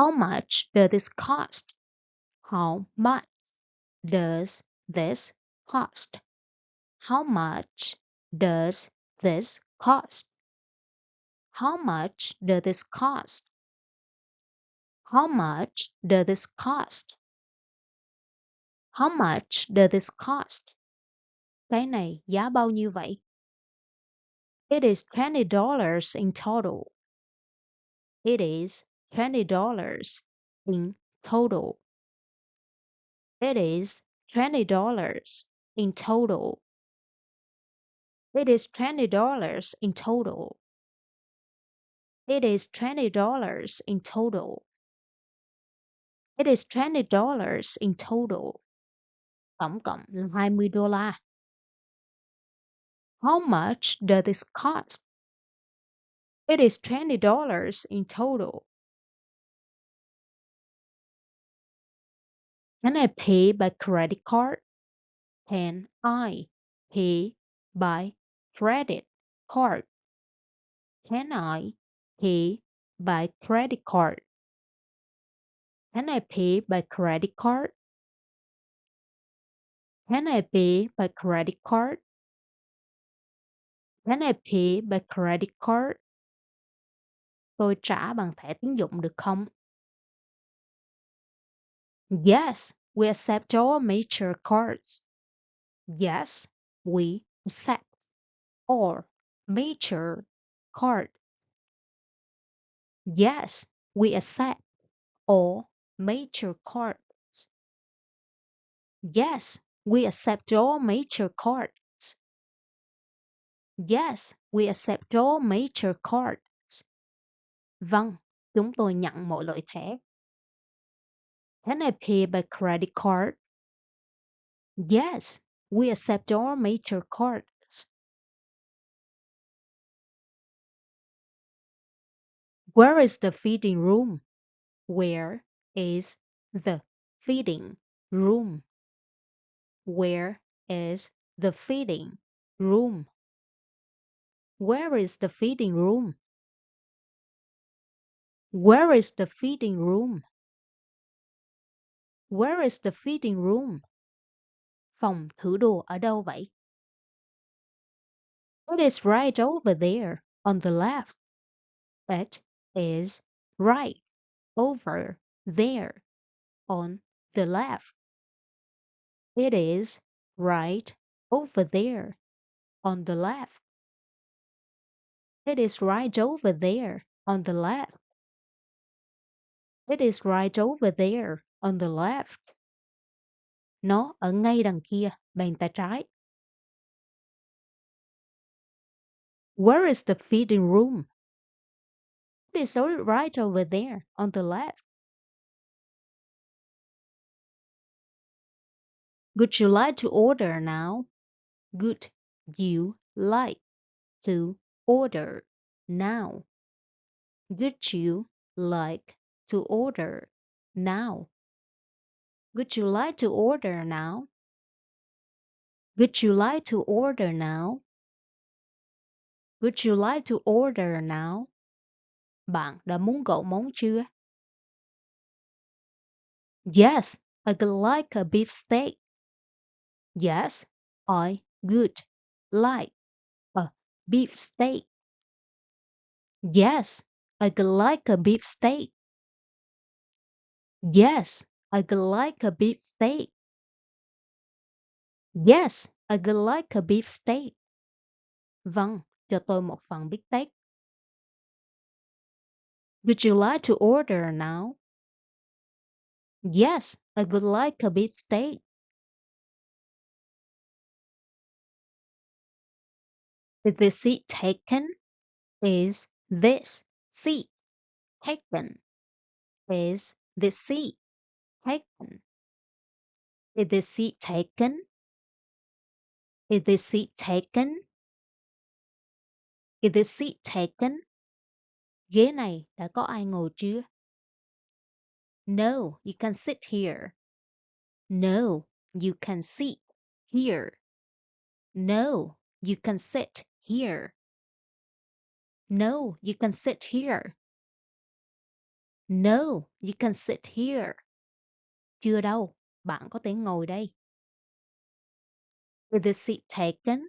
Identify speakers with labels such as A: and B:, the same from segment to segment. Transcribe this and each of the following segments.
A: How much does this cost? How much does this cost? How much does this cost? How much does this cost? How much does this cost? How much does this cost? Cái này giá bao nhiêu vậy? It is $20 in total. It is $20 in total. It is $20 in total. It is $20 in total. It is $20 in total. It is $20 in total. Tổng cộng là $20. How much does this cost? It is $20 in total. Can I pay by credit card? Can I pay by credit card? Can I pay by credit card? Can I pay by credit card? Can I pay by credit card? Can I pay by credit card? Tôi trả bằng thẻ tín dụng được không? Yes, we accept all major cards. Yes, we accept all major cards. Yes, we accept all major cards. Yes, we accept all major cards. Yes, we accept all major cards. Vâng, chúng tôi nhận mọi loại thẻ. Can I pay by credit card? Yes, we accept all major cards. Where is the feeding room? Where is the feeding room? Where is the feeding room? Where is the feeding room? Where is the feeding room? Where is the feeding room? Phòng thử đồ ở đâu vậy? It is right over there on the left. It is right over there on the left. It is right over there on the left. It is right over there on the left. It is right over there on the left. Nó ở ngay đằng kia, bên tay trái. Where is the feeding room? It is right over there on the left. Would you like to order now? Would you like to order now? Would you like to order now? Would you like to order now? Would you like to order now? Would you like to order now? Bạn đã muốn gọi món chưa? Yes, I would like a beef steak. Yes, I would like a beef steak. Yes, I would like a beef steak. Yes, I would like a beef steak. Yes, I would like a beef steak. Vâng, cho tôi một phần bít tết. Would you like to order now? Yes, I would like a beef steak. Is the seat taken? Is this seat taken? Is the seat taken? Is the seat taken? Is the seat taken? Is the seat taken? Ghế này đã có ai ngồi chưa? No, you can sit here. No, you can sit here. No, you can sit here. No, you can sit here. No, you can sit here. Chưa đâu, bạn có thể ngồi đây. Is the seat taken?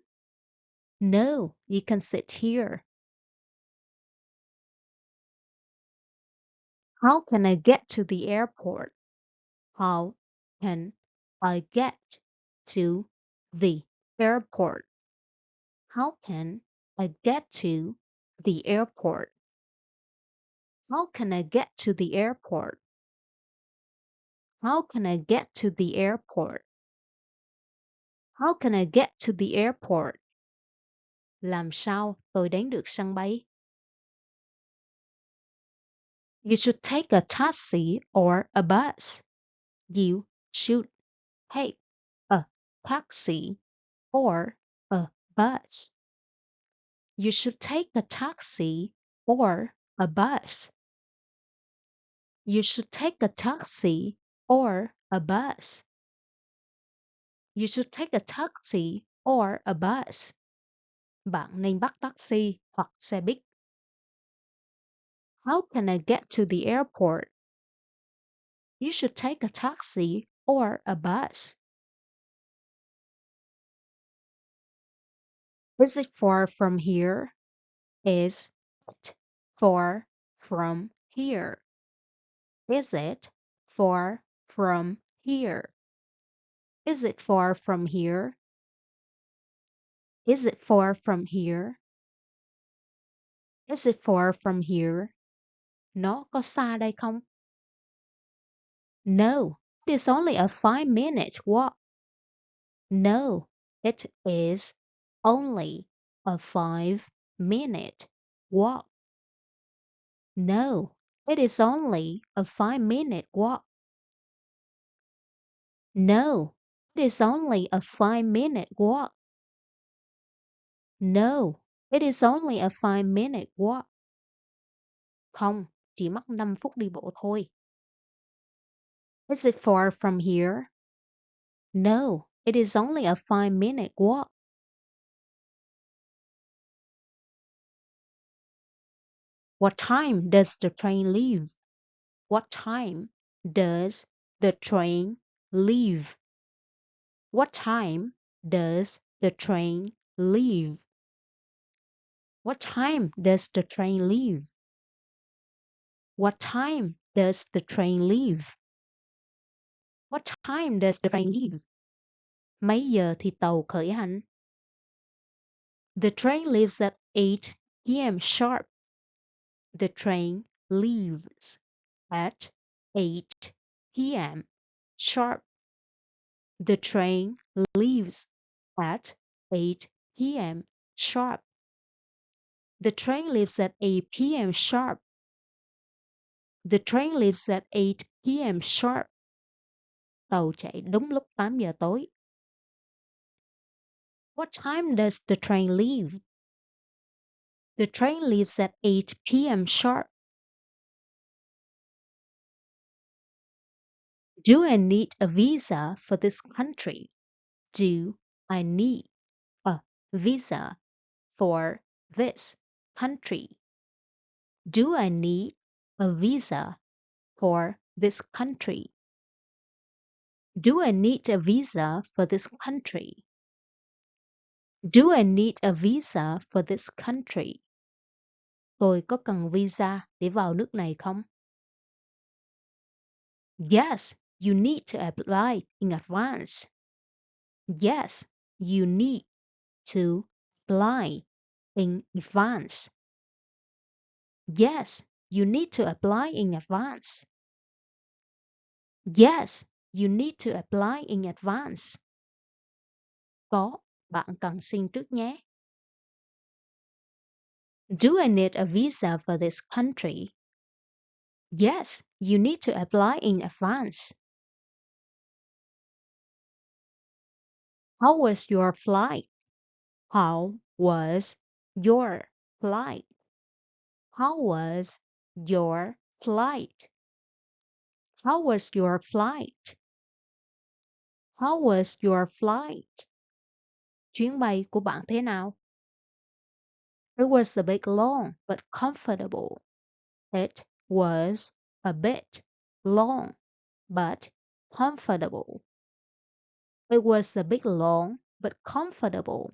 A: No, you can sit here. How can I get to the airport? How can I get to the airport? How can I get to the airport? How can I get to the airport? How can I get to the airport? How can I get to the airport? Làm sao tôi đến được sân bay? You should take a taxi or a bus. You should take a taxi or a bus. You should take a taxi or a bus. You should take a taxi or a bus. You should take a taxi or a bus. Bạn nên bắt taxi hoặc xe buýt. How can I get to the airport? You should take a taxi or a bus. Is it far from here? Is it far from here? Is it far from here? Is it far from here? Is it far from here? Is it far from here? Nó có xa đây không? No, it is only a 5-minute walk. No, it is only a 5-minute walk. No, it is only a 5-minute walk. No, it is only a 5-minute walk. No, it is only a 5-minute walk. Không, chỉ mất 5 phút đi bộ thôi. Is it far from here? No, it is only a 5-minute walk. What time does the train leave? What time does the train leave? What time does the train leave? What time does the train leave? What time does the train leave? What time does the train leave? Mấy giờ thì tàu khởi hành? The train leaves at 8 p.m. sharp. The train leaves at 8 p.m. sharp. The train leaves at 8 p.m. sharp. The train leaves at 8 p.m. sharp. The train leaves at 8 p.m. sharp. Tàu chạy đúng lúc 8 giờ tối. What time does the train leave? The train leaves at 8 p.m. sharp. Do I need a visa for this country? Do I need a visa for this country? Do I need a visa for this country? Do I need a visa for this country? Do I need a visa for this country? Tôi có cần visa để vào nước này không? Yes, you need to apply in advance. Yes, you need to apply in advance. Yes, you need to apply in advance. Yes, you need to apply in advance. Có, bạn cần xin trước nhé. Do I need a visa for this country? Yes, you need to apply in advance. How was your flight? How was your flight? How was your flight? How was your flight? How was your flight? Chuyến bay của bạn thế nào? It was a bit long but comfortable. It was a bit long, but comfortable. It was a bit long, but comfortable.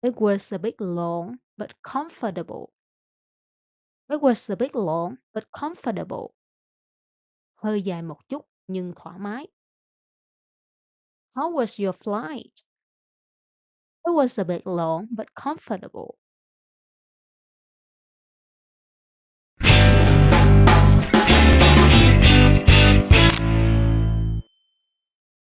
A: It was a bit long, but comfortable. It was a bit long, but comfortable. Hơi dài một chút, nhưng thoải mái. How was your flight? It was a bit long, but comfortable.